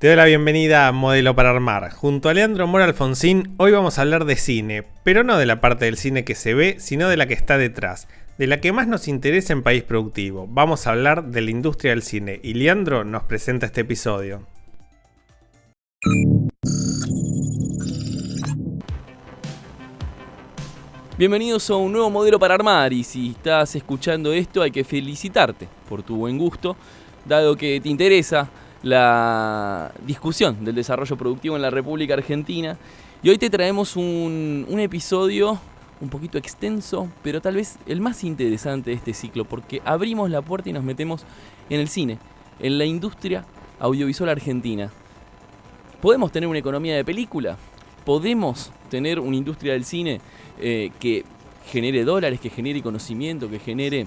Te doy la bienvenida a Modelo para Armar. Junto a Leandro Mora Alfonsín, hoy vamos a hablar de cine, pero no de la parte del cine que se ve, sino de la que está detrás, de la que más nos interesa en País Productivo. Vamos a hablar de la industria del cine y Leandro nos presenta este episodio. Bienvenidos a un nuevo Modelo para Armar, y si estás escuchando esto hay que felicitarte por tu buen gusto, dado que te interesa la discusión del desarrollo productivo en la República Argentina. Y hoy te traemos un episodio un poquito extenso, pero tal vez el más interesante de este ciclo, porque abrimos la puerta y nos metemos en el cine, en la industria audiovisual argentina. ¿Podemos tener una economía de película? ¿Podemos tener una industria del cine que genere dólares, que genere conocimiento, que genere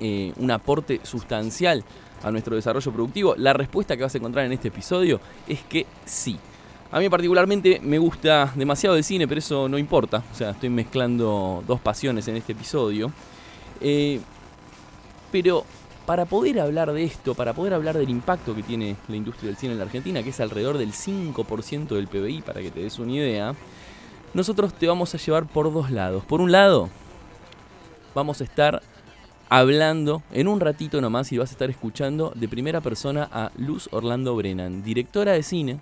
un aporte sustancial a nuestro desarrollo productivo? La respuesta que vas a encontrar en este episodio es que sí. A mí particularmente me gusta demasiado el cine, pero eso no importa. O sea, estoy mezclando dos pasiones en este episodio. Pero para poder hablar de esto, para poder hablar del impacto que tiene la industria del cine en la Argentina, que es alrededor del 5% del PBI, para que te des una idea, nosotros te vamos a llevar por dos lados. Por un lado, vamos a estar hablando en un ratito nomás y vas a estar escuchando de primera persona a Luz Orlando Brennan, directora de cine,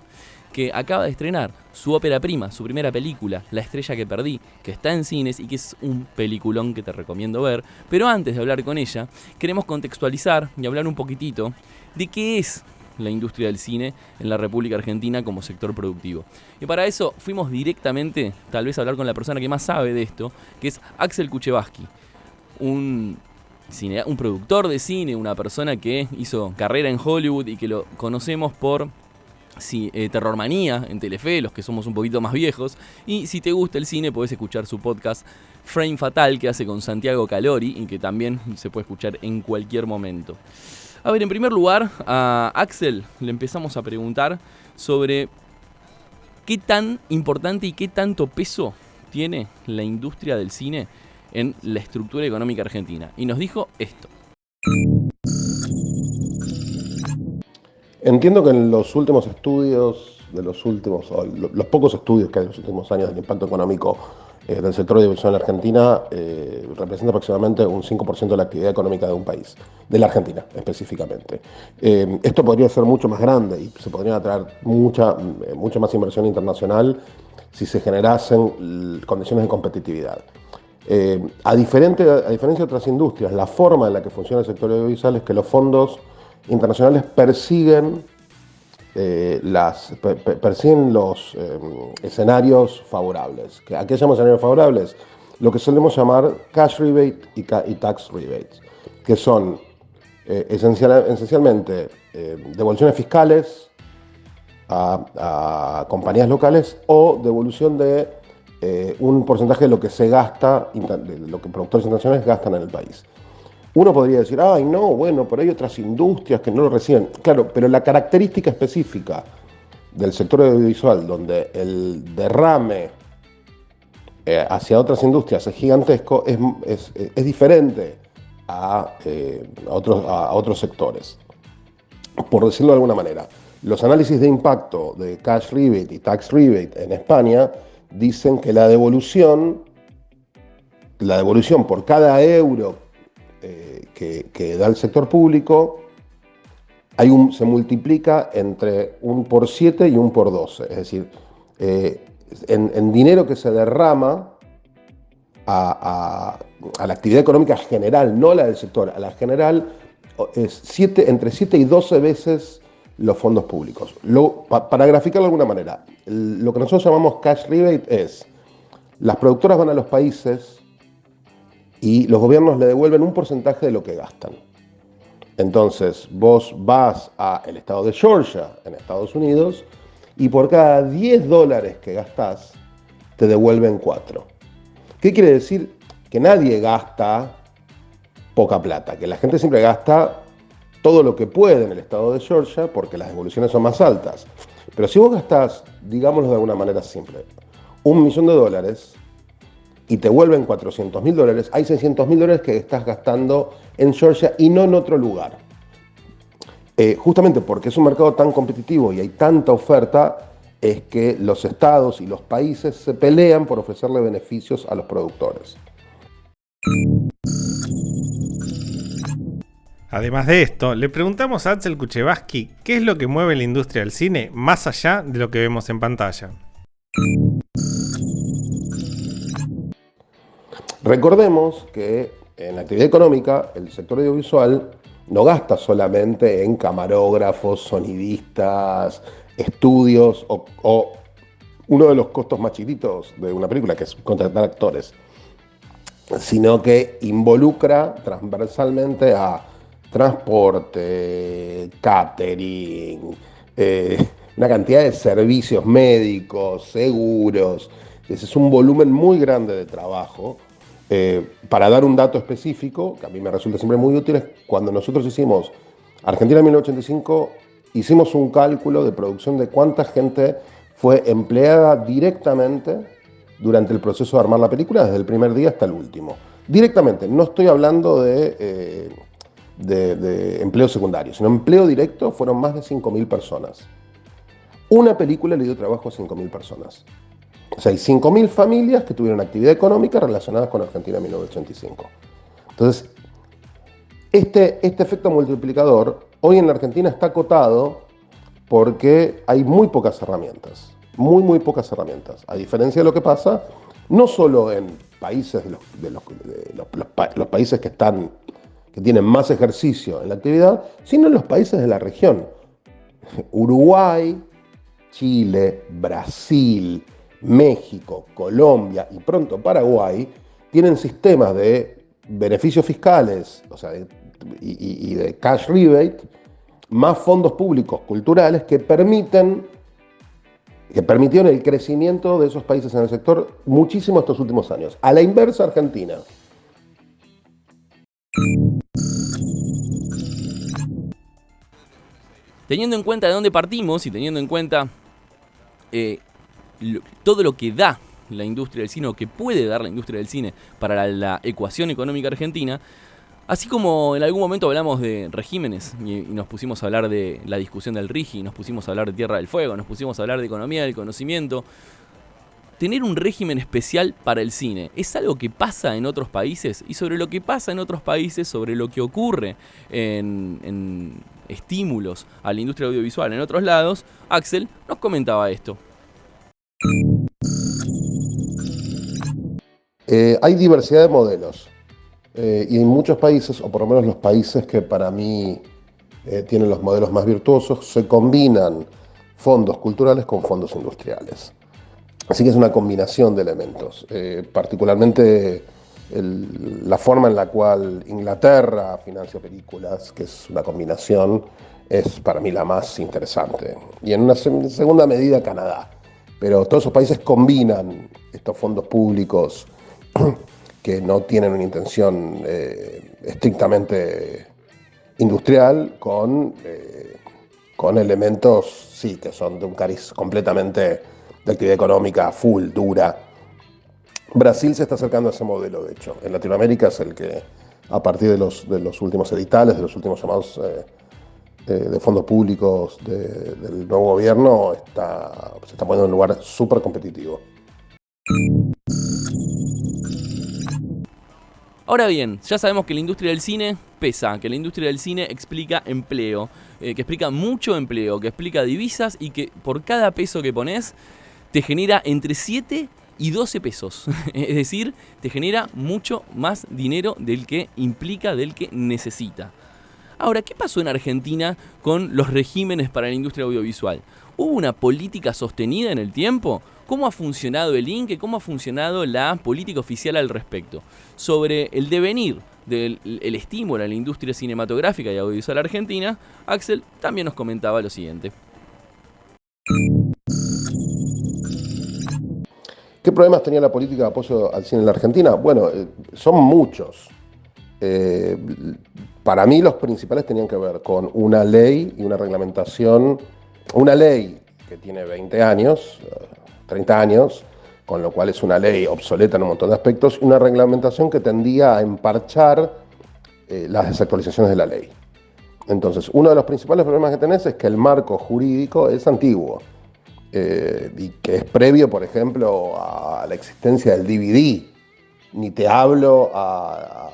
que acaba de estrenar su ópera prima, su primera película, La estrella que perdí, que está en cines y que es un peliculón que te recomiendo ver. Pero antes de hablar con ella, queremos contextualizar y hablar un poquitito de qué es la industria del cine en la República Argentina como sector productivo. Y para eso fuimos directamente, tal vez, a hablar con la persona que más sabe de esto, que es Axel Kuchevaski, un productor de cine, una persona que hizo carrera en Hollywood y que lo conocemos por Terrormanía en Telefe, los que somos un poquito más viejos. Y si te gusta el cine, podés escuchar su podcast Frame Fatal, que hace con Santiago Calori y que también se puede escuchar en cualquier momento. A ver, en primer lugar, a Axel le empezamos a preguntar sobre qué tan importante y qué tanto peso tiene la industria del cine en la estructura económica argentina. Y nos dijo esto. Entiendo que en los últimos estudios, los pocos estudios que hay en los últimos años del impacto económico del sector audiovisual en la Argentina, representa aproximadamente un 5% de la actividad económica de un país, de la Argentina específicamente. Esto podría ser mucho más grande y se podría atraer mucha más inversión internacional si se generasen condiciones de competitividad. A diferencia de otras industrias, la forma en la que funciona el sector audiovisual es que los fondos internacionales persiguen los escenarios favorables. ¿A qué llamamos escenarios favorables? Lo que solemos llamar cash rebate y tax rebates, que son esencialmente devoluciones fiscales a compañías locales o devolución de un porcentaje de lo que se gasta, de lo que productores internacionales gastan en el país. Uno podría decir, ay no, bueno, pero hay otras industrias que no lo reciben. Claro, pero la característica específica del sector audiovisual, donde el derrame hacia otras industrias es gigantesco, es diferente a otros sectores. Por decirlo de alguna manera, los análisis de impacto de cash rebate y tax rebate en España dicen que la devolución por cada euro que da el sector público se multiplica entre 1 por 7 y 1 por 12. Es decir, en dinero que se derrama a la actividad económica general, no la del sector, a la general, es entre 7 y 12 veces los fondos públicos. Para graficarlo de alguna manera, lo que nosotros llamamos cash rebate es: las productoras van a los países y los gobiernos le devuelven un porcentaje de lo que gastan. Entonces, vos vas al estado de Georgia, en Estados Unidos, y por cada $10 que gastás, te devuelven 4. ¿Qué quiere decir? Que nadie gasta poca plata, que la gente siempre gasta todo lo que puede en el estado de Georgia porque las devoluciones son más altas. Pero si vos gastás, digámoslo de alguna manera simple, $1 millón y te vuelven $400.000, hay $600.000 que estás gastando en Georgia y no en otro lugar. Justamente porque es un mercado tan competitivo y hay tanta oferta, es que los estados y los países se pelean por ofrecerle beneficios a los productores. Además de esto, le preguntamos a Axel Kuchevaski qué es lo que mueve la industria del cine más allá de lo que vemos en pantalla. Recordemos que en la actividad económica el sector audiovisual no gasta solamente en camarógrafos, sonidistas, estudios o uno de los costos más chiquitos de una película, que es contratar actores, sino que involucra transversalmente a transporte, catering, una cantidad de servicios médicos, seguros. Ese es un volumen muy grande de trabajo. Para dar un dato específico, que a mí me resulta siempre muy útil, es cuando nosotros hicimos Argentina 1985, hicimos un cálculo de producción de cuánta gente fue empleada directamente durante el proceso de armar la película, desde el primer día hasta el último. Directamente, no estoy hablando de empleo secundario, sino empleo directo, fueron más de 5.000 personas. Una película le dio trabajo a 5.000 personas. O sea, hay 5.000 familias que tuvieron actividad económica relacionadas con Argentina 1985. Entonces, este efecto multiplicador hoy en la Argentina está acotado porque hay muy pocas herramientas. Muy pocas herramientas. A diferencia de lo que pasa, no solo en países los países que tienen más ejercicio en la actividad, sino en los países de la región. Uruguay, Chile, Brasil, México, Colombia y pronto Paraguay tienen sistemas de beneficios fiscales, o sea, y de cash rebate, más fondos públicos culturales que permitieron el crecimiento de esos países en el sector muchísimo estos últimos años. A la inversa, Argentina. Teniendo en cuenta de dónde partimos y teniendo en cuenta todo lo que da la industria del cine o que puede dar la industria del cine para la ecuación económica argentina, así como en algún momento hablamos de regímenes y nos pusimos a hablar de la discusión del RIGI, nos pusimos a hablar de Tierra del Fuego, nos pusimos a hablar de economía del conocimiento, tener un régimen especial para el cine es algo que pasa en otros países, y sobre lo que pasa en otros países, sobre lo que ocurre en estímulos a la industria audiovisual en otros lados, Axel nos comentaba esto. Hay diversidad de modelos y en muchos países, o por lo menos los países que para mí tienen los modelos más virtuosos, se combinan fondos culturales con fondos industriales. Así que es una combinación de elementos, particularmente la forma en la cual Inglaterra financia películas, que es una combinación, es para mí la más interesante. Y en una segunda medida Canadá. Pero todos esos países combinan estos fondos públicos que no tienen una intención estrictamente industrial con elementos, sí, que son de un cariz completamente de actividad económica full, dura. Brasil se está acercando a ese modelo, de hecho. En Latinoamérica es el que, a partir de los últimos editales, de los últimos llamados de fondos públicos del nuevo gobierno, se está poniendo en un lugar súper competitivo. Ahora bien, ya sabemos que la industria del cine pesa, que la industria del cine explica empleo, que explica mucho empleo, que explica divisas y que por cada peso que pones te genera entre 7 y 12 pesos. Es decir, te genera mucho más dinero del que implica, del que necesita. Ahora, ¿qué pasó en Argentina con los regímenes para la industria audiovisual? ¿Hubo una política sostenida en el tiempo? ¿Cómo ha funcionado el INCE? ¿Cómo ha funcionado la política oficial al respecto? Sobre el devenir del estímulo a la industria cinematográfica y audiovisual argentina, Axel también nos comentaba lo siguiente. ¿Qué problemas tenía la política de apoyo al cine en la Argentina? Bueno, son muchos. Para mí los principales tenían que ver con una ley y una reglamentación, una ley que tiene 20 años, 30 años, con lo cual es una ley obsoleta en un montón de aspectos, y una reglamentación que tendía a emparchar las desactualizaciones de la ley. Entonces, uno de los principales problemas que tenés es que el marco jurídico es antiguo y que es previo, por ejemplo, a la existencia del DVD. Ni te hablo a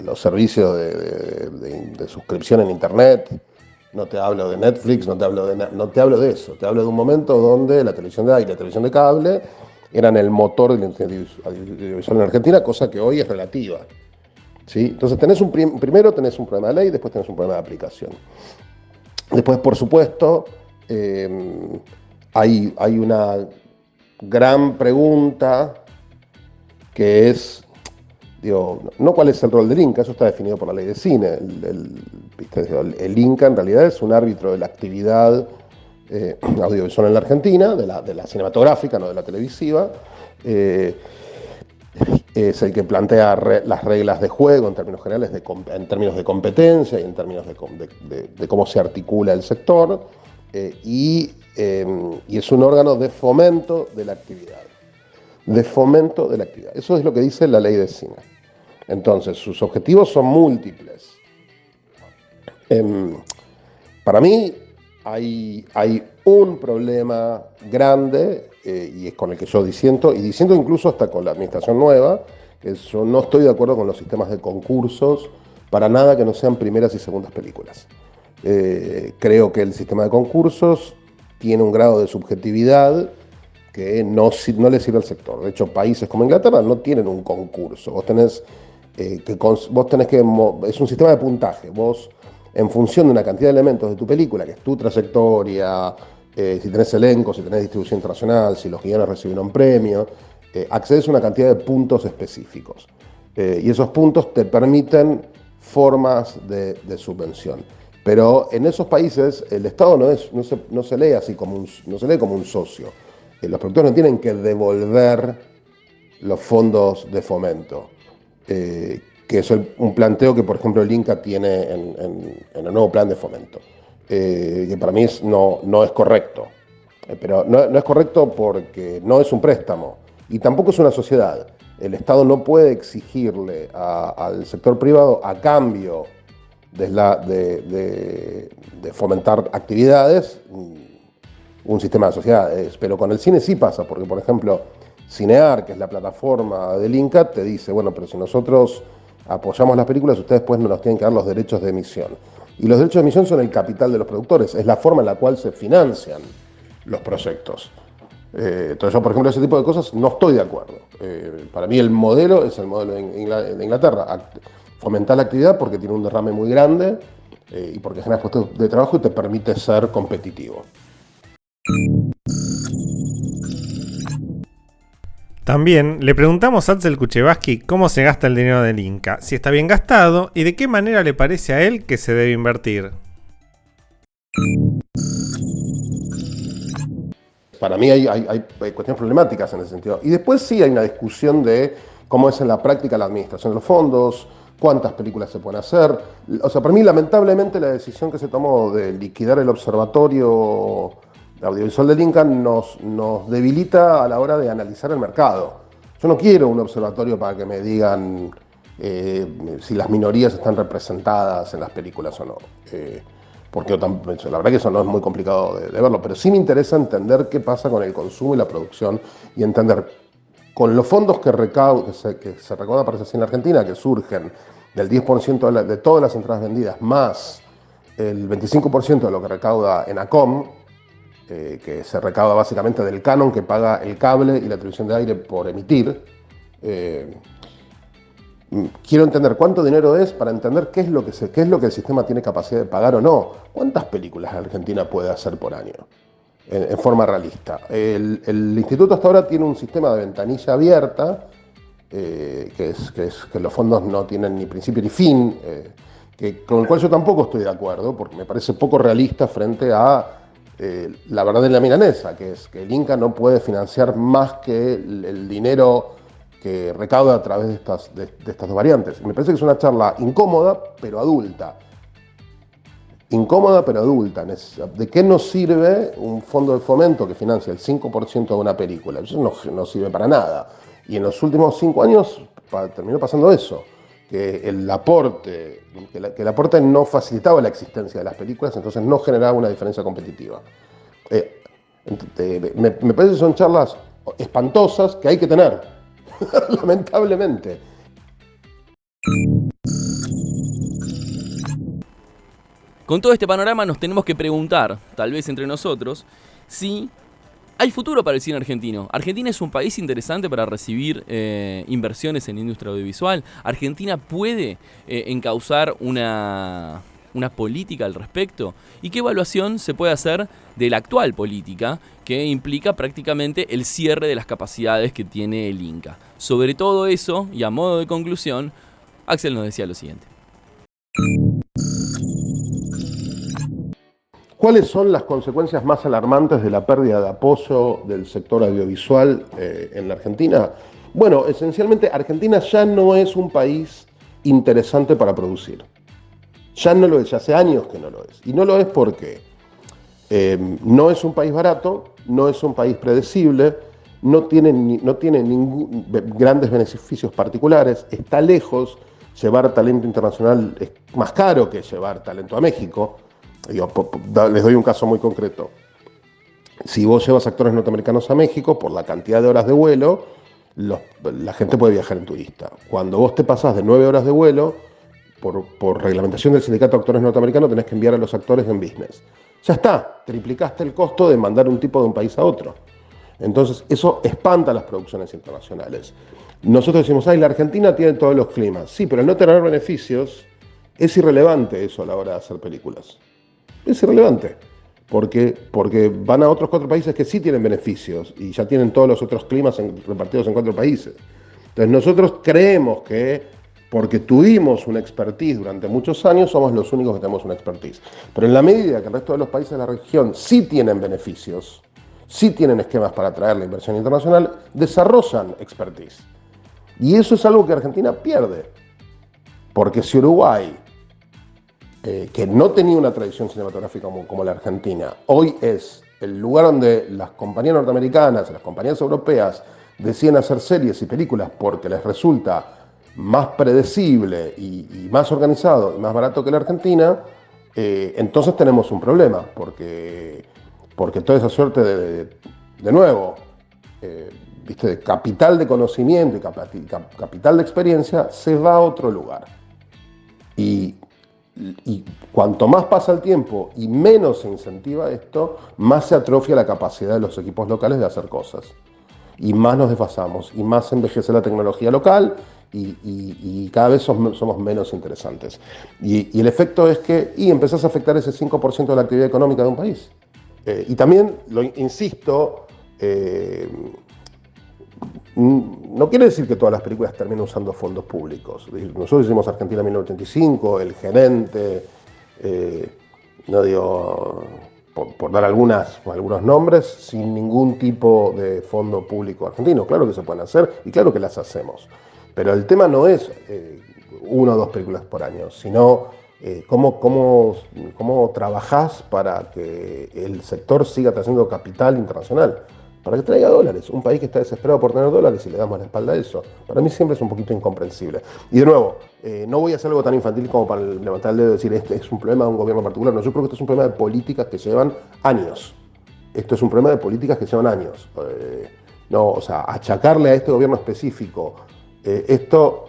los servicios de suscripción en Internet, no te hablo de Netflix, no te hablo de eso. Te hablo de un momento donde la televisión de aire y la televisión de cable eran el motor del audiovisual en Argentina, cosa que hoy es relativa. ¿Sí? Entonces primero tenés un problema de ley, después tenés un problema de aplicación. Después, por supuesto, hay una gran pregunta que es, digo, no cuál es el rol del Inca, eso está definido por la ley de cine. El Inca en realidad es un árbitro de la actividad audiovisual en la Argentina, de la cinematográfica, no de la televisiva. Es el que plantea las reglas de juego en términos generales, en términos de competencia y en términos de cómo se articula el sector, y es un órgano de fomento de la actividad. De fomento de la actividad. Eso es lo que dice la ley de cine. Entonces, sus objetivos son múltiples. Para mí hay un problema grande, y es con el que yo disiento incluso hasta con la administración nueva, que yo no estoy de acuerdo con los sistemas de concursos para nada que no sean primeras y segundas películas. Creo que el sistema de concursos tiene un grado de subjetividad que no le sirve al sector. De hecho, países como Inglaterra no tienen un concurso. Vos tenés que es un sistema de puntaje. Vos, en función de una cantidad de elementos de tu película, que es tu trayectoria, si tenés elenco, si tenés distribución internacional, si los guiones recibieron premio, accedes a una cantidad de puntos específicos. Y esos puntos te permiten formas de subvención. Pero en esos países el Estado no se lee así no se lee como un socio. Los productores no tienen que devolver los fondos de fomento, que es un planteo que, por ejemplo, el Inca tiene en el nuevo plan de fomento, que para mí no es correcto. Pero no es correcto porque no es un préstamo y tampoco es una sociedad. El Estado no puede exigirle al sector privado, a cambio de fomentar actividades, un sistema de sociedades. Pero con el cine sí pasa, porque, por ejemplo, Cinear, que es la plataforma del Inca, te dice, bueno, pero si nosotros apoyamos las películas, ustedes después nos tienen que dar los derechos de emisión. Y los derechos de emisión son el capital de los productores, es la forma en la cual se financian los proyectos. Entonces yo, por ejemplo, ese tipo de cosas no estoy de acuerdo. Para mí el modelo es el modelo de Inglaterra. Fomentar la actividad porque tiene un derrame muy grande y porque genera puestos de trabajo y te permite ser competitivo. También le preguntamos a Axel Kuchevaski cómo se gasta el dinero del Inca, si está bien gastado y de qué manera le parece a él que se debe invertir. Para mí hay cuestiones problemáticas en ese sentido. Y después sí hay una discusión de cómo es en la práctica la administración de los fondos, cuántas películas se pueden hacer. O sea, para mí, lamentablemente, la decisión que se tomó de liquidar el observatorio audiovisual del Inca nos debilita a la hora de analizar el mercado. Yo no quiero un observatorio para que me digan si las minorías están representadas en las películas o no. Porque la verdad que eso no es muy complicado de verlo, pero sí me interesa entender qué pasa con el consumo y la producción y entender con los fondos que se recaudan para ese cine en Argentina, que surgen del 10% de todas las entradas vendidas, más el 25% de lo que recauda en ACOM, que se recauda básicamente del canon que paga el cable y la televisión de aire por emitir. Quiero entender cuánto dinero es para entender qué es lo que el sistema tiene capacidad de pagar o no. ¿Cuántas películas Argentina puede hacer por año? En forma realista. El instituto hasta ahora tiene un sistema de ventanilla abierta, que los fondos no tienen ni principio ni fin, con el cual yo tampoco estoy de acuerdo, porque me parece poco realista frente a la verdad de la milanesa, que es que el Inca no puede financiar más que el dinero que recauda a través de estas dos variantes. Me parece que es una charla incómoda, pero adulta. Incómoda, pero adulta. ¿De qué nos sirve un fondo de fomento que financia el 5% de una película? Eso no sirve para nada. Y en los últimos 5 años terminó pasando eso. que el aporte no facilitaba la existencia de las películas, entonces no generaba una diferencia competitiva. Me parece que son charlas espantosas que hay que tener, lamentablemente. Con todo este panorama nos tenemos que preguntar, tal vez entre nosotros, si hay futuro para el cine argentino. ¿Argentina es un país interesante para recibir inversiones en la industria audiovisual? ¿Argentina puede encauzar una política al respecto? ¿Y qué evaluación se puede hacer de la actual política que implica prácticamente el cierre de las capacidades que tiene el Inca? Sobre todo eso, y a modo de conclusión, Axel nos decía lo siguiente. ¿Cuáles son las consecuencias más alarmantes de la pérdida de apoyo del sector audiovisual en la Argentina? Bueno, esencialmente Argentina ya no es un país interesante para producir. Ya no lo es, ya hace años que no lo es. Y no lo es porque no es un país barato, no es un país predecible, no tiene grandes beneficios particulares, está lejos, llevar talento internacional es más caro que llevar talento a México. Les doy un caso muy concreto. Si vos llevas actores norteamericanos a México, por la cantidad de horas de vuelo, la gente puede viajar en turista. Cuando vos te pasás de 9 horas de vuelo, por reglamentación del Sindicato de Actores Norteamericanos, tenés que enviar a los actores en business. Ya está, triplicaste el costo de mandar un tipo de un país a otro. Entonces, eso espanta las producciones internacionales. Nosotros decimos, la Argentina tiene todos los climas. Sí, pero al no tener beneficios, es irrelevante eso a la hora de hacer películas. Es irrelevante, porque van a otros 4 países que sí tienen beneficios y ya tienen todos los otros climas repartidos en 4 países. Entonces nosotros creemos que porque tuvimos una expertise durante muchos años, somos los únicos que tenemos una expertise. Pero en la medida que el resto de los países de la región sí tienen beneficios, sí tienen esquemas para atraer la inversión internacional, desarrollan expertise. Y eso es algo que Argentina pierde, porque si Uruguay, que no tenía una tradición cinematográfica como la Argentina, hoy es el lugar donde las compañías norteamericanas, las compañías europeas deciden hacer series y películas porque les resulta más predecible y más organizado y más barato que la Argentina, entonces tenemos un problema, porque toda esa suerte de nuevo, de capital de conocimiento y capital de experiencia se va a otro lugar. Y cuanto más pasa el tiempo y menos se incentiva esto, más se atrofia la capacidad de los equipos locales de hacer cosas. Y más nos desfasamos, y más envejece la tecnología local, y cada vez somos menos interesantes. Y el efecto es que empezás a afectar ese 5% de la actividad económica de un país. Y también, insisto, no quiere decir que todas las películas terminen usando fondos públicos. Nosotros hicimos Argentina 1985, El Gerente, no digo, por dar algunos nombres, sin ningún tipo de fondo público argentino. Claro que se pueden hacer y claro que las hacemos. Pero el tema no es 1 o 2 películas por año, sino cómo trabajás para que el sector siga trayendo capital internacional, para que traiga dólares. Un país que está desesperado por tener dólares y le damos la espalda a eso, para mí siempre es un poquito incomprensible. Y de nuevo, no voy a hacer algo tan infantil como para levantar el dedo y decir este es un problema de un gobierno particular. No, yo creo que esto es un problema de políticas que llevan años. Esto es un problema de políticas que llevan años. Achacarle a este gobierno específico esto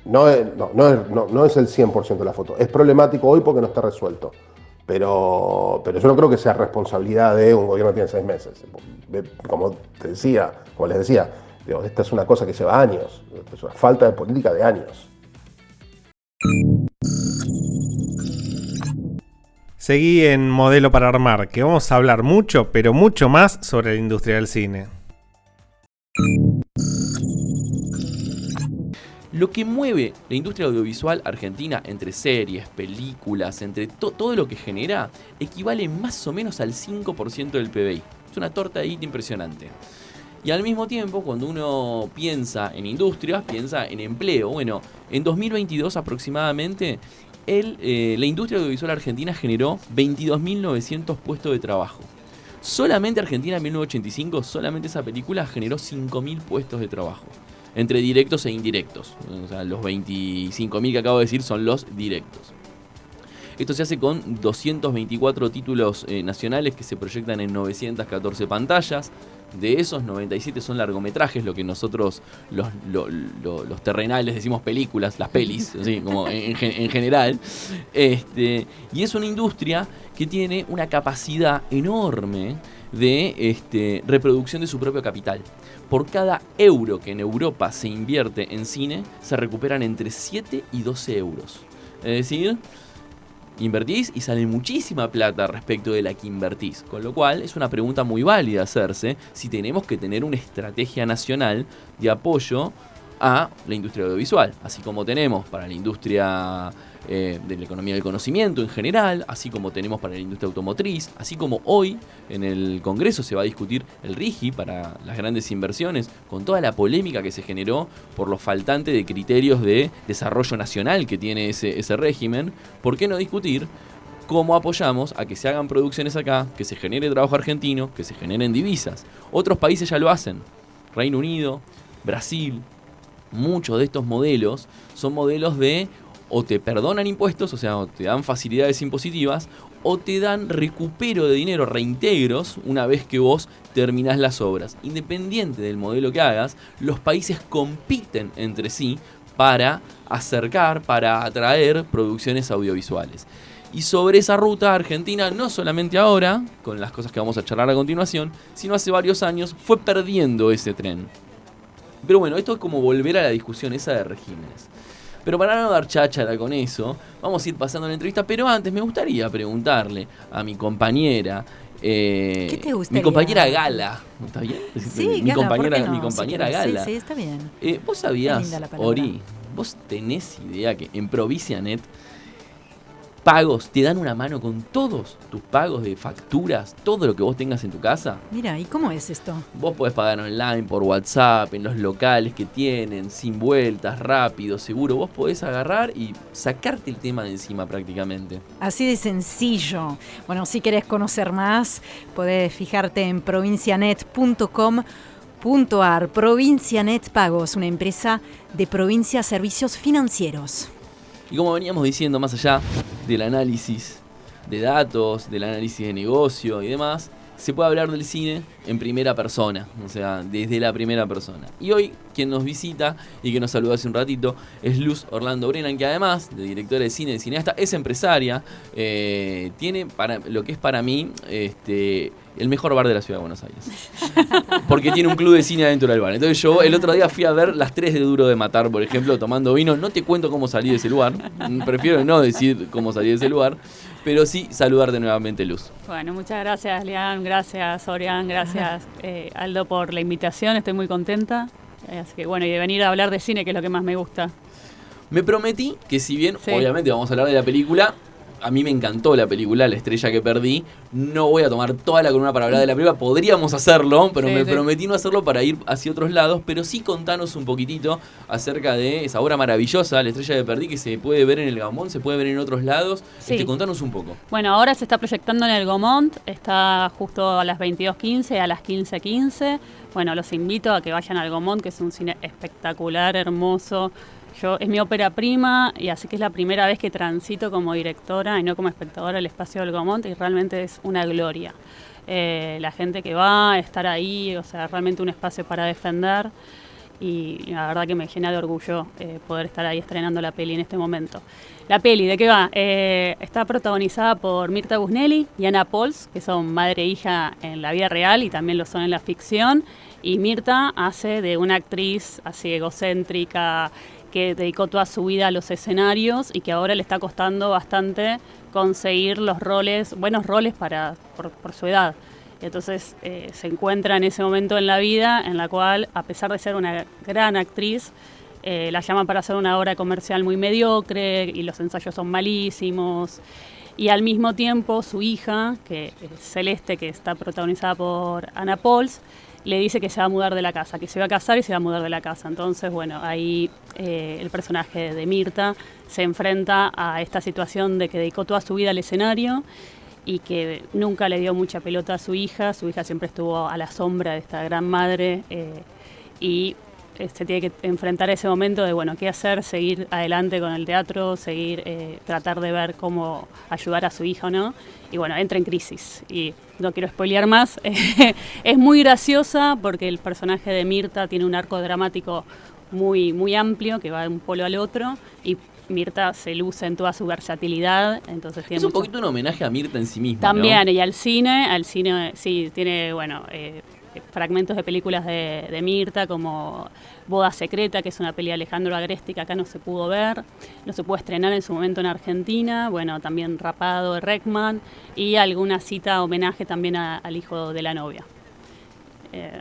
no es el 100% de la foto. Es problemático hoy porque no está resuelto. Pero yo no creo que sea responsabilidad de un gobierno que tiene 6 meses. Como les decía, esta es una cosa que lleva años. Es una falta de política de años. Seguí en Modelo para Armar, que vamos a hablar mucho, pero mucho más sobre la industria del cine. Lo que mueve la industria audiovisual argentina entre series, películas, entre todo lo que genera, equivale más o menos al 5% del PBI. Es una tortadita impresionante. Y al mismo tiempo, cuando uno piensa en industrias, piensa en empleo. Bueno, en 2022 aproximadamente, la industria audiovisual argentina generó 22.900 puestos de trabajo. Solamente Argentina en 1985, solamente esa película generó 5.000 puestos de trabajo. entre directos e indirectos. O sea, los 25.000 que acabo de decir son los directos. Esto se hace con 224 títulos nacionales que se proyectan en 914 pantallas. De esos, 97 son largometrajes, lo que nosotros los terrenales decimos películas, las pelis, así como en general. Y es una industria que tiene una capacidad enorme de reproducción de su propio capital. Por cada euro que en Europa se invierte en cine, se recuperan entre 7 y 12 euros. Es decir, invertís y sale muchísima plata respecto de la que invertís. Con lo cual es una pregunta muy válida hacerse si tenemos que tener una estrategia nacional de apoyo a la industria audiovisual. Así como tenemos para la industria de la economía del conocimiento en general, así como tenemos para la industria automotriz, así como hoy en el Congreso se va a discutir el RIGI para las grandes inversiones, con toda la polémica que se generó por lo faltante de criterios de desarrollo nacional que tiene ese régimen. ¿Por qué no discutir cómo apoyamos a que se hagan producciones acá, que se genere trabajo argentino, que se generen divisas? Otros países ya lo hacen. Reino Unido, Brasil, muchos de estos modelos son modelos de o te perdonan impuestos, o sea, o te dan facilidades impositivas, o te dan recupero de dinero, reintegros, una vez que vos terminás las obras. Independiente del modelo que hagas, los países compiten entre sí para acercar, para atraer producciones audiovisuales. Y sobre esa ruta, Argentina, no solamente ahora, con las cosas que vamos a charlar a continuación, sino hace varios años, fue perdiendo ese tren. Pero bueno, esto es como volver a la discusión esa de regímenes. Pero para no dar cháchara con eso, vamos a ir pasando la entrevista. Pero antes me gustaría preguntarle a mi compañera, ¿qué te gustaría? Mi compañera Gala, ¿está bien? Sí, mi Gala, compañera, ¿por qué no? mi compañera Gala. Sí, está bien. ¿Vos sabías, linda la palabra. Ori, vos tenés idea que en Provisianet pagos te dan una mano con todos tus pagos de facturas, todo lo que vos tengas en tu casa? Mira, ¿y cómo es esto? Vos podés pagar online, por WhatsApp, en los locales que tienen, sin vueltas, rápido, seguro. Vos podés agarrar y sacarte el tema de encima prácticamente. Así de sencillo. Bueno, si querés conocer más, podés fijarte en provincianet.com.ar. Provincianet Pagos, una empresa de Provincia Servicios Financieros. Y como veníamos diciendo, más allá del análisis de datos, del análisis de negocio y demás, se puede hablar del cine en primera persona, o sea, desde la primera persona. Y hoy, quien nos visita y que nos saludó hace un ratito es Luz Orlando Brennan, que además de directora de cine, de cineasta, es empresaria, tiene para lo que es para mí el mejor bar de la ciudad de Buenos Aires. Porque tiene un club de cine adentro del bar. Entonces yo el otro día fui a ver Las 3 de Duro de Matar, por ejemplo, tomando vino. No te cuento cómo salí de ese lugar. Prefiero no decir cómo salí de ese lugar. Pero sí saludarte nuevamente, Luz. Bueno, muchas gracias, Lean. Gracias, Orián. Gracias, Aldo, por la invitación. Estoy muy contenta. Así que bueno, y de venir a hablar de cine, que es lo que más me gusta. Me prometí que si bien, obviamente, vamos a hablar de la película, a mí me encantó la película, La estrella que perdí. No voy a tomar toda la columna para hablar de la película. Podríamos hacerlo, pero me prometí no hacerlo para ir hacia otros lados. Pero sí contanos un poquitito acerca de esa obra maravillosa, La estrella que perdí, que se puede ver en el Gaumont, se puede ver en otros lados. Sí. Contanos un poco. Bueno, ahora se está proyectando en el Gaumont. Está justo a las 22:15, a las 15:15. Bueno, los invito a que vayan al Gaumont, que es un cine espectacular, hermoso. Es mi ópera prima, y así que es la primera vez que transito como directora y no como espectadora el espacio del Gaumont, y realmente es una gloria. La gente que va a estar ahí, o sea, realmente un espacio para defender, y la verdad que me llena de orgullo poder estar ahí estrenando la peli en este momento. La peli, ¿de qué va? Está protagonizada por Mirta Busnelli y Ana Pols, que son madre e hija en la vida real y también lo son en la ficción, y Mirta hace de una actriz así egocéntrica, que dedicó toda su vida a los escenarios y que ahora le está costando bastante conseguir los roles, buenos roles por su edad. Entonces se encuentra en ese momento en la vida en la cual, a pesar de ser una gran actriz, la llaman para hacer una obra comercial muy mediocre y los ensayos son malísimos. Y al mismo tiempo su hija, que es Celeste, que está protagonizada por Ana Pols, le dice que se va a mudar de la casa, que se va a casar y se va a mudar de la casa. Entonces, bueno, ahí el personaje de Mirta se enfrenta a esta situación de que dedicó toda su vida al escenario y que nunca le dio mucha pelota a su hija. Su hija siempre estuvo a la sombra de esta gran madre y se tiene que enfrentar ese momento de, bueno, qué hacer, seguir adelante con el teatro, seguir, tratar de ver cómo ayudar a su hija o no. Y bueno, entra en crisis. Y no quiero spoilear más. Es muy graciosa porque el personaje de Mirta tiene un arco dramático muy, muy amplio que va de un polo al otro. Y Mirta se luce en toda su versatilidad. Entonces tiene es un poquito un homenaje a Mirta en sí misma, también, ¿no? y al cine sí, tiene, bueno, fragmentos de películas de Mirta, como Boda Secreta, que es una peli de Alejandro Agresti que acá no se pudo ver, no se pudo estrenar en su momento en Argentina. Bueno, también Rapado de Reckman, y alguna cita homenaje también al hijo de la novia.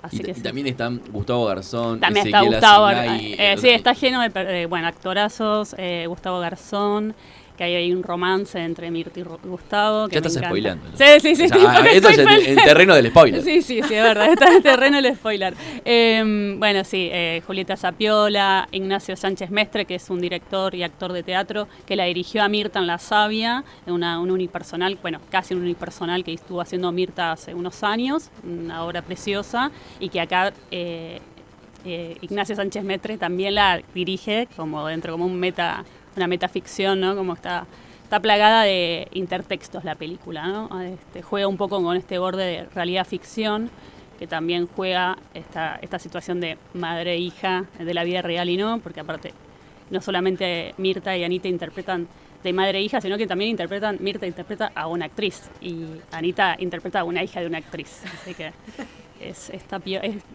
Así que y también está Gustavo Garzón, también está Ezequiel Gustavo, Asinay, sí, está lleno de bueno, actorazos, Gustavo Garzón, que hay un romance entre Mirta y Gustavo. Que ya me estás encanta. spoileando, ¿no? Sí, O sea, esto es en terreno del spoiler. Sí, es verdad, está en el terreno del spoiler. Bueno, sí, Julieta Zapiola, Ignacio Sánchez Mestre, que es un director y actor de teatro, que la dirigió a Mirta en La Savia, un unipersonal, bueno, casi un unipersonal que estuvo haciendo Mirta hace unos años, una obra preciosa, y que acá Ignacio Sánchez Mestre también la dirige como una metaficción, ¿no? Como está plagada de intertextos la película, ¿no? Juega un poco con este borde de realidad-ficción, que también juega esta situación de madre-hija de la vida real y no, porque aparte no solamente Mirta y Anita interpretan de madre e hija, sino que también Mirta interpreta a una actriz y Anita interpreta a una hija de una actriz. Así que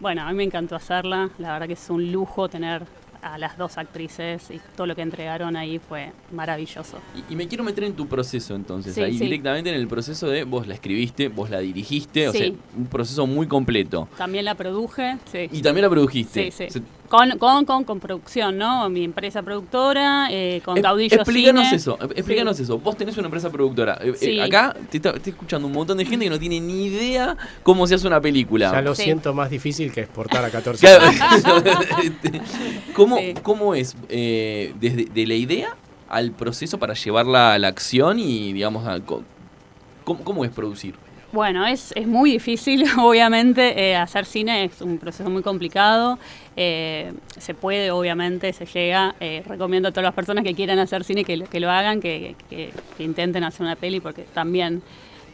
bueno, a mí me encantó hacerla, la verdad que es un lujo tener a las dos actrices y todo lo que entregaron ahí fue maravilloso. Y me quiero meter en tu proceso entonces, Sí, ahí sí. directamente en el proceso de vos la escribiste, vos la dirigiste, o Sí. sea, un proceso muy completo. También la produje, sí. Y también la produjiste. Sí, O sea, con producción, ¿no? Mi empresa productora, con Caudillo explícanos Cine. explícanos eso. Vos tenés una empresa productora. Sí. Acá te estoy escuchando un montón de gente que no tiene ni idea cómo se hace una película. Ya lo Sí. siento más difícil que exportar a 14 Claro, años. ¿Cómo, Sí. ¿Cómo es desde de la idea al proceso para llevarla a la acción y, digamos, ¿cómo es producir? Bueno, es muy difícil, obviamente, hacer cine es un proceso muy complicado, se puede, obviamente, se llega, recomiendo a todas las personas que quieran hacer cine que lo hagan, que intenten hacer una peli, porque también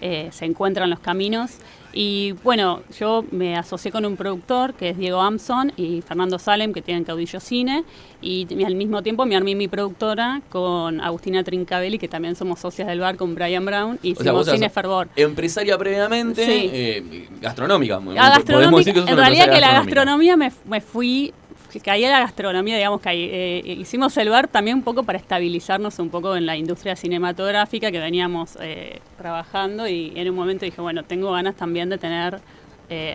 se encuentran los caminos. Y bueno, yo me asocié con un productor que es Diego Amson y Fernando Salem, que tienen Caudillo Cine, y al mismo tiempo me armé mi productora con Agustina Trincabelli, que también somos socias del bar, con Brian Brown, y O sea, hicimos vos sos Cine Fervor. empresaria previamente, Sí. Gastronómica. Podemos decir que sos en una realidad empresaria que la gastronómica. gastronomía me fui, caí a la gastronomía, digamos que hicimos el bar también un poco para estabilizarnos un poco en la industria cinematográfica que veníamos trabajando, y en un momento dije, bueno, tengo ganas también de tener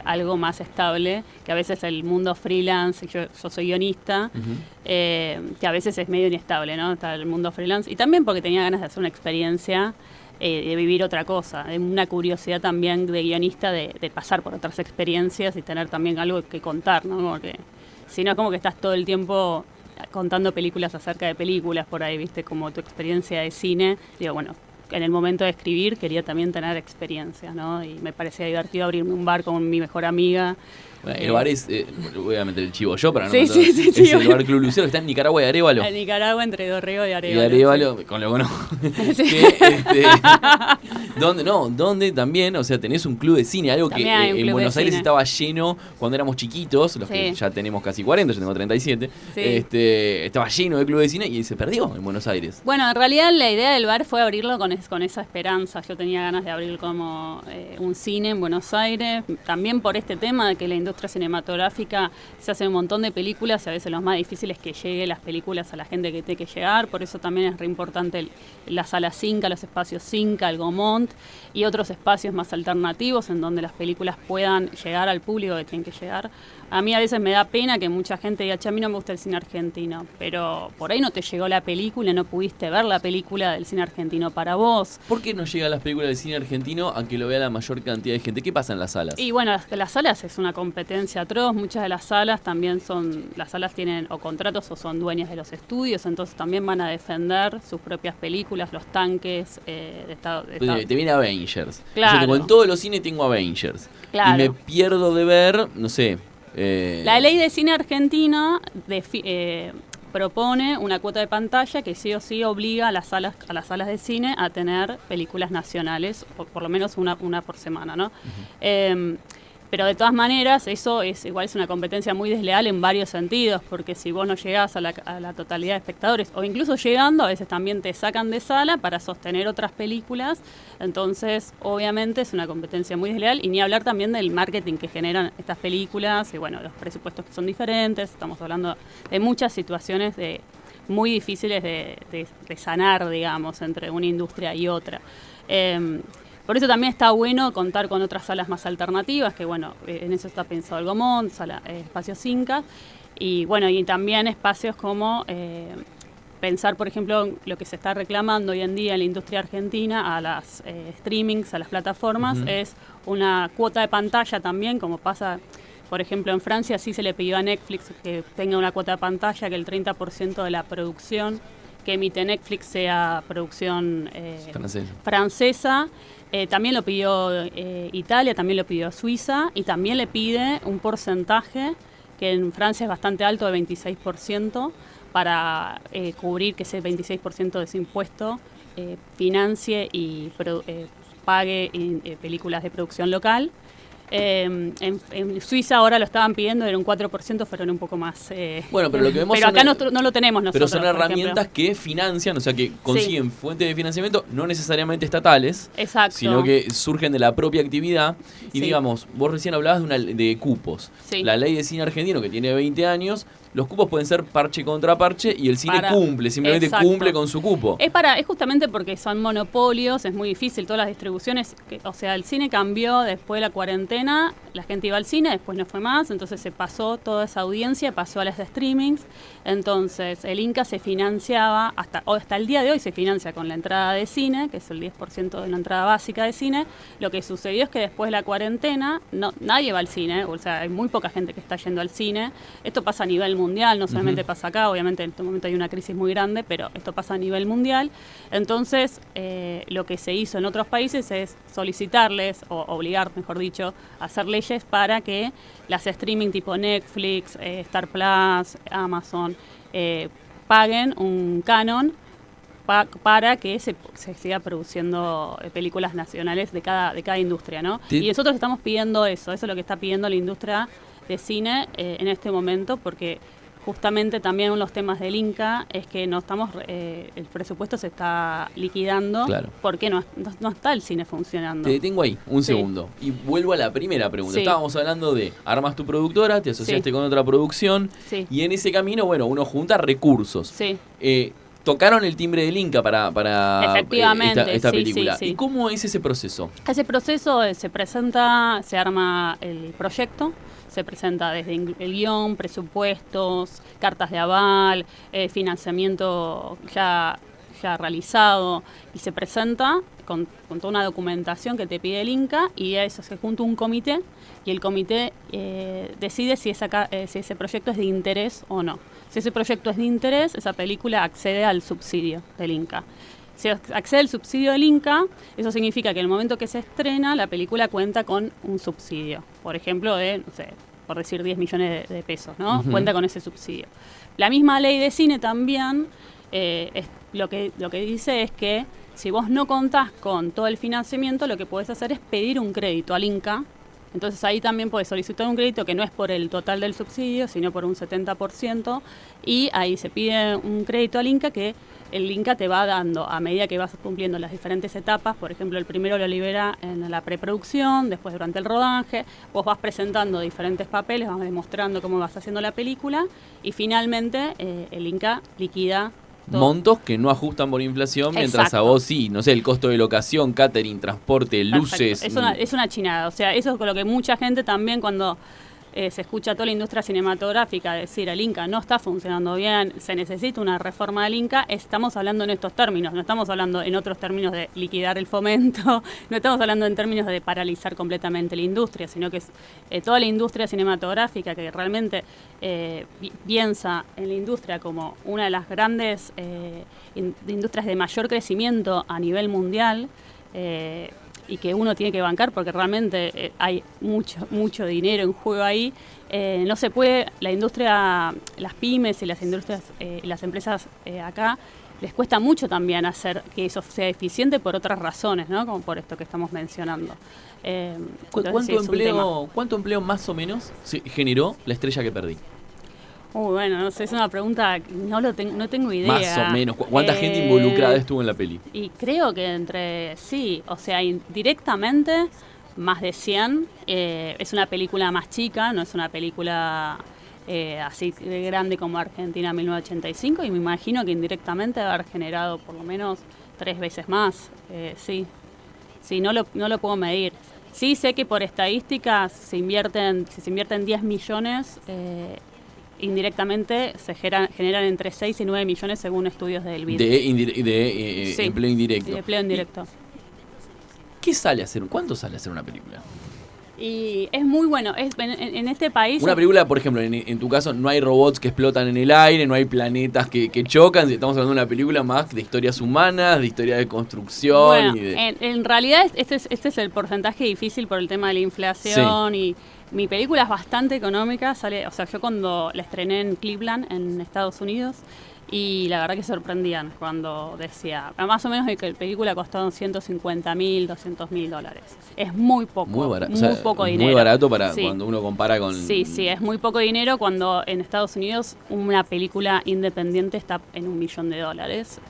algo más estable, que a veces el mundo freelance, yo soy guionista, que a veces es medio inestable, ¿no? Está el mundo freelance, y también porque tenía ganas de hacer una experiencia, de vivir otra cosa, de una curiosidad también de guionista de pasar por otras experiencias y tener también algo que contar, ¿no? Porque si no es como que estás todo el tiempo contando películas acerca de películas por ahí, viste, como tu experiencia de cine. Digo, bueno, en el momento de escribir quería también tener experiencias, ¿no? Y me parecía divertido abrirme un bar con mi mejor amiga. Bueno, el bar es, voy a meter el chivo yo para no Sí, matar. sí, sí, Es sí, el bar Club Lucero, que está en Nicaragua y Arévalo. En Nicaragua, entre Dorrego y Y Arévalo. Arévalo, con lo bueno. Sí. Donde también, o sea, tenés un club de cine, algo También que hay un en club Buenos de Aires cine. estaba lleno cuando éramos chiquitos, los que Sí. ya tenemos casi 40, yo tengo 37. Sí. Estaba lleno de club de cine y se perdió en Buenos Aires. Bueno, en realidad la idea del bar fue abrirlo con esa esperanza. Yo tenía ganas de abrir como un cine en Buenos Aires, también por este tema de que la industria cinematográfica se hace un montón de películas y a veces lo más difícil es que lleguen las películas a la gente que tiene que llegar. Por eso también es re importante la sala Cinca, los espacios Cinca, el Gaumont y otros espacios más alternativos en donde las películas puedan llegar al público que tienen que llegar. A mí a veces me da pena que mucha gente diga, che, a mí no me gusta el cine argentino, pero por ahí no te llegó la película, no pudiste ver la película del cine argentino para vos. ¿Por qué no llegan las películas del cine argentino a que lo vea la mayor cantidad de gente? ¿Qué pasa en las salas? Y bueno, las salas es una competencia atroz, muchas de las salas también las salas tienen o contratos o son dueñas de los estudios, entonces también van a defender sus propias películas, los tanques de Estado. Te viene Avengers. Claro. Yo tengo en todos los cines tengo Avengers. Claro. Y me pierdo de ver, no sé, La ley de cine argentina propone una cuota de pantalla que sí o sí obliga a las salas de cine a tener películas nacionales, o por lo menos una por semana, ¿no? Pero de todas maneras, eso es una competencia muy desleal en varios sentidos, porque si vos no llegás a la totalidad de espectadores, o incluso llegando, a veces también te sacan de sala para sostener otras películas. Entonces, obviamente, es una competencia muy desleal, y ni hablar también del marketing que generan estas películas, y bueno, los presupuestos que son diferentes. Estamos hablando de muchas situaciones muy difíciles de sanar, digamos, entre una industria y otra. Por eso también está bueno contar con otras salas más alternativas, que bueno, en eso está pensado el Gomont, espacios Inca, y bueno, y también espacios como pensar, por ejemplo, lo que se está reclamando hoy en día en la industria argentina a las streamings, a las plataformas, es una cuota de pantalla también, como pasa, por ejemplo, en Francia. Sí se le pidió a Netflix que tenga una cuota de pantalla, que el 30% de la producción que emite Netflix sea producción francesa. También lo pidió Italia, también lo pidió Suiza, y también le pide un porcentaje que en Francia es bastante alto, de 26%, para cubrir que ese 26% de ese impuesto financie y pague películas de producción local. En Suiza ahora lo estaban pidiendo, era un 4%, fueron un poco más. Bueno, pero lo que vemos pero acá no lo tenemos nosotros. Pero son herramientas que financian, o sea, que consiguen fuentes de financiamiento no necesariamente estatales, sino que surgen de la propia actividad. Y digamos, vos recién hablabas de cupos. La ley de cine argentino, que tiene 20 años, los cupos pueden ser parche contra parche, y el cine simplemente cumple con su cupo. Es justamente porque son monopolios, es muy difícil todas las distribuciones. O sea, el cine cambió después de la cuarentena, la gente iba al cine, después no fue más, entonces se pasó toda esa audiencia, pasó a las streamings. Entonces el Inca se financiaba, hasta el día de hoy se financia con la entrada de cine, que es el 10% de la entrada básica de cine. Lo que sucedió es que después de la cuarentena nadie va al cine, o sea, hay muy poca gente que está yendo al cine. Esto pasa a nivel mundial, no solamente pasa acá, obviamente en este momento hay una crisis muy grande, pero esto pasa a nivel mundial. Entonces lo que se hizo en otros países es solicitarles, o obligar, mejor dicho, a hacer leyes para que las streaming tipo Netflix, Star Plus, Amazon, paguen un canon para que se siga produciendo películas nacionales de cada industria, ¿no? Sí. Y nosotros estamos pidiendo eso es lo que está pidiendo la industria de cine en este momento, porque justamente también uno de los temas del Inca es que el presupuesto se está liquidando, porque no está el cine funcionando. Te detengo ahí un segundo y vuelvo a la primera pregunta. Estábamos hablando de armas tu productora, te asociaste con otra producción, y en ese camino, bueno, uno junta recursos. Tocaron el timbre del Inca para esta película. ¿Y cómo es ese proceso? Ese proceso se presenta, se arma el proyecto, se presenta desde el guión, presupuestos, cartas de aval, financiamiento ya realizado, y se presenta con toda una documentación que te pide el Inca, y a eso se junta un comité, y el comité decide si ese proyecto es de interés o no. Si ese proyecto es de interés, esa película accede al subsidio del Inca. Si accede al subsidio del Inca, eso significa que en el momento que se estrena, la película cuenta con un subsidio. Por ejemplo, de, no sé, por decir 10 millones de pesos, ¿no? Cuenta con ese subsidio. La misma ley de cine también lo que dice es que si vos no contás con todo el financiamiento, lo que podés hacer es pedir un crédito al Inca. Entonces ahí también podés solicitar un crédito que no es por el total del subsidio, sino por un 70%, y ahí se pide un crédito al Inca, que el Inca te va dando a medida que vas cumpliendo las diferentes etapas. Por ejemplo, el primero lo libera en la preproducción, después durante el rodaje, vos vas presentando diferentes papeles, vas demostrando cómo vas haciendo la película, y finalmente el Inca liquida todo. Montos que no ajustan por inflación, mientras a vos sí, no sé, el costo de locación, catering, transporte, luces. Es una chinada, o sea, eso es con lo que mucha gente también, cuando se escucha toda la industria cinematográfica decir el Inca no está funcionando bien, se necesita una reforma del Inca, estamos hablando en estos términos, no estamos hablando en otros términos de liquidar el fomento, no estamos hablando en términos de paralizar completamente la industria, sino que es toda la industria cinematográfica que realmente piensa en la industria como una de las grandes industrias de mayor crecimiento a nivel mundial. que uno tiene que bancar porque realmente hay mucho dinero en juego ahí. No se puede, la industria, las pymes y las industrias, las empresas acá, les cuesta mucho también hacer que eso sea eficiente por otras razones, ¿no? Como por esto que estamos mencionando. ¿Cuánto empleo más o menos generó La estrella que perdí? Bueno, no sé, es una pregunta, no tengo idea. Más o menos, ¿cuánta gente involucrada estuvo en la peli? Y creo que directamente más de 100. Es una película más chica, no es una película así de grande como Argentina 1985, y me imagino que indirectamente debe haber generado por lo menos 3 veces más. Sí, no lo puedo medir. Sí sé que por estadísticas si se invierten 10 millones, indirectamente se generan entre 6 y 9 millones según estudios del BID. De empleo indirecto. De empleo indirecto. ¿Cuánto sale hacer una película? Y es muy bueno. En este país... Una película, por ejemplo, en tu caso, no hay robots que explotan en el aire, no hay planetas que chocan. Estamos hablando de una película más de historias humanas, de historia de construcción. Bueno, en realidad este es el porcentaje difícil por el tema de la inflación. Sí. Y mi película es bastante económica. Yo cuando la estrené en Cleveland, en Estados Unidos, y la verdad que sorprendían cuando decía, más o menos que la película costó $150,000, $200,000. Es muy poco, muy poco dinero. Muy barato para cuando uno compara con... Sí, es muy poco dinero cuando en Estados Unidos una película independiente está en $1 millón.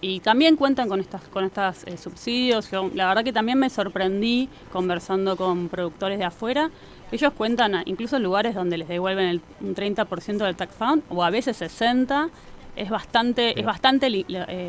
Y también cuentan con estas subsidios. Yo, la verdad que también me sorprendí conversando con productores de afuera. Ellos cuentan incluso lugares donde les devuelven un 30% del tax fund, o a veces 60%. Es bastante,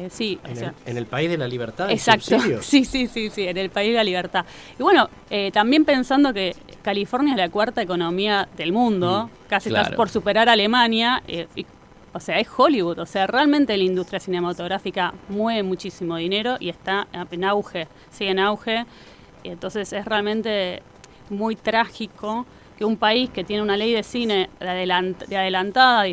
sí. En el país de la libertad. Exacto. Sí, en el país de la libertad. Y bueno, también pensando que California es la cuarta economía del mundo, casi está por superar a Alemania, es Hollywood. Realmente la industria cinematográfica mueve muchísimo dinero y está en auge, sigue en auge. Y entonces es realmente muy trágico que un país que tiene una ley de cine adelantada,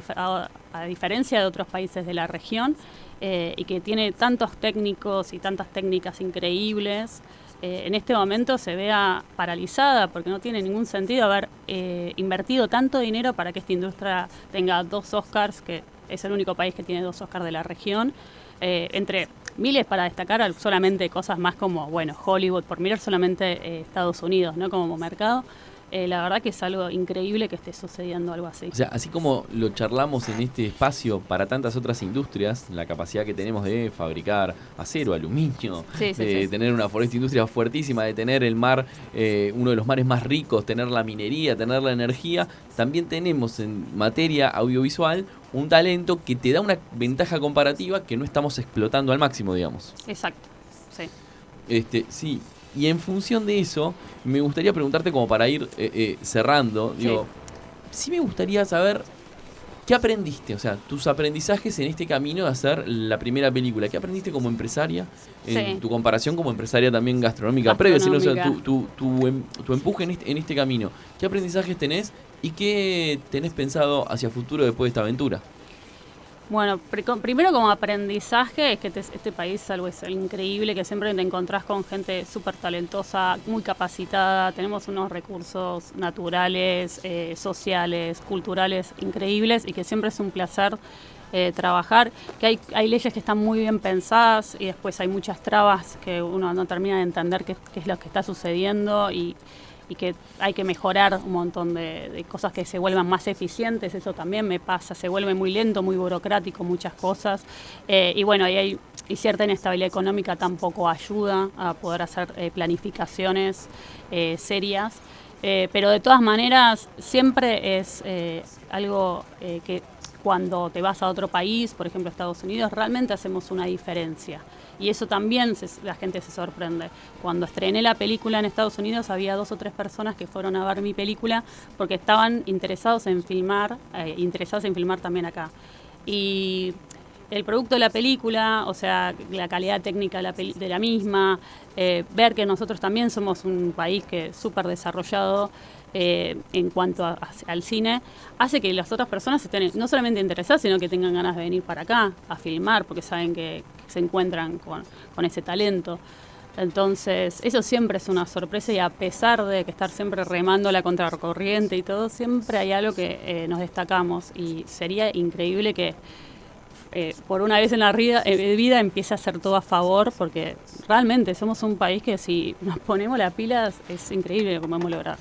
a diferencia de otros países de la región, y que tiene tantos técnicos y tantas técnicas increíbles, en este momento se vea paralizada, porque no tiene ningún sentido haber invertido tanto dinero para que esta industria tenga 2 Oscars, que es el único país que tiene 2 Oscars de la región, entre miles para destacar solamente cosas más como, Hollywood, por mirar solamente Estados Unidos, ¿no? Como mercado. La verdad que es algo increíble que esté sucediendo algo así. O sea, así como lo charlamos en este espacio para tantas otras industrias, la capacidad que tenemos de fabricar acero, aluminio, de tener una foresta industria fuertísima, de tener el mar, uno de los mares más ricos, tener la minería, tener la energía, también tenemos en materia audiovisual un talento que te da una ventaja comparativa que no estamos explotando al máximo, digamos. Exacto, sí. Sí. Y en función de eso, me gustaría preguntarte, como para ir cerrando, sí me gustaría saber qué aprendiste, o sea, tus aprendizajes en este camino de hacer la primera película. ¿Qué aprendiste como empresaria? En tu comparación como empresaria también gastronómica. Previa, o sea, tu empuje en este camino. ¿Qué aprendizajes tenés y qué tenés pensado hacia futuro después de esta aventura? Bueno, primero como aprendizaje es que este país es algo increíble, que siempre te encontrás con gente súper talentosa, muy capacitada, tenemos unos recursos naturales, sociales, culturales increíbles, y que siempre es un placer trabajar, que hay leyes que están muy bien pensadas y después hay muchas trabas que uno no termina de entender qué es lo que está sucediendo, y que hay que mejorar un montón de cosas que se vuelvan más eficientes. Eso también me pasa, se vuelve muy lento, muy burocrático, muchas cosas, y cierta inestabilidad económica tampoco ayuda a poder hacer planificaciones serias, pero de todas maneras siempre es algo que cuando te vas a otro país, por ejemplo Estados Unidos, realmente hacemos una diferencia. Y eso también la gente se sorprende. Cuando estrené la película en Estados Unidos había 2 o 3 personas que fueron a ver mi película porque estaban interesados en filmar también acá. Y el producto de la película, o sea, la calidad técnica de la misma, ver que nosotros también somos un país que es súper desarrollado en cuanto al cine, hace que las otras personas estén no solamente interesadas, sino que tengan ganas de venir para acá a filmar, porque saben que se encuentran con ese talento. Entonces, eso siempre es una sorpresa y a pesar de que estar siempre remando la contracorriente y todo, siempre hay algo que nos destacamos y sería increíble que por una vez en la vida empiece a hacer todo a favor, porque realmente somos un país que si nos ponemos las pilas es increíble lo que podemos lograr.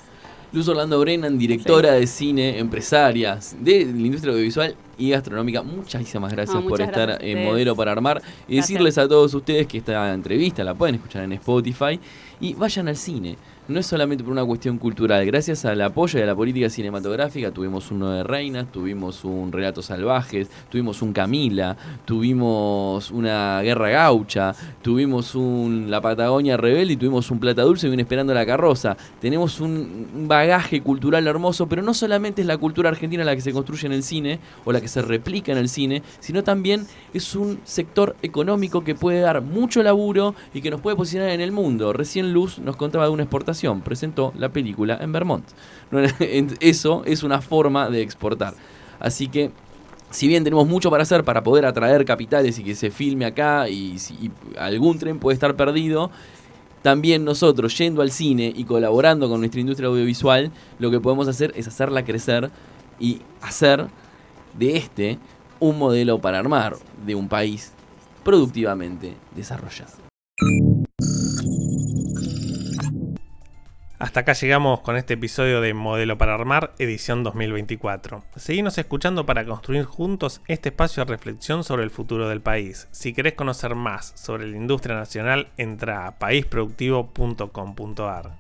Luz Orlando Brennan, directora de cine, empresaria de la industria audiovisual y gastronómica. Muchísimas gracias por estar en Modelo para Armar. Y decirles a todos ustedes que esta entrevista la pueden escuchar en Spotify y vayan al cine. No es solamente por una cuestión cultural. Gracias al apoyo y a la política cinematográfica tuvimos un 9 Reinas, tuvimos un Relatos Salvajes, tuvimos un Camila, tuvimos una Guerra Gaucha, tuvimos un La Patagonia Rebelde y tuvimos un Plata Dulce y un Esperando la Carroza. Tenemos un bagaje cultural hermoso, pero no solamente es la cultura argentina la que se construye en el cine o la que se replica en el cine, sino también es un sector económico que puede dar mucho laburo y que nos puede posicionar en el mundo. Recién Luz nos contaba de una exportación, presentó la película en Vermont. Eso es una forma de exportar. Así que, si bien tenemos mucho para hacer para poder atraer capitales y que se filme acá y algún tren puede estar perdido, también nosotros yendo al cine y colaborando con nuestra industria audiovisual, lo que podemos hacer es hacerla crecer y hacer de un modelo para armar de un país productivamente desarrollado. Hasta acá llegamos con este episodio de Modelo para Armar, edición 2024. Seguinos escuchando para construir juntos este espacio de reflexión sobre el futuro del país. Si querés conocer más sobre la industria nacional, entra a paisproductivo.com.ar.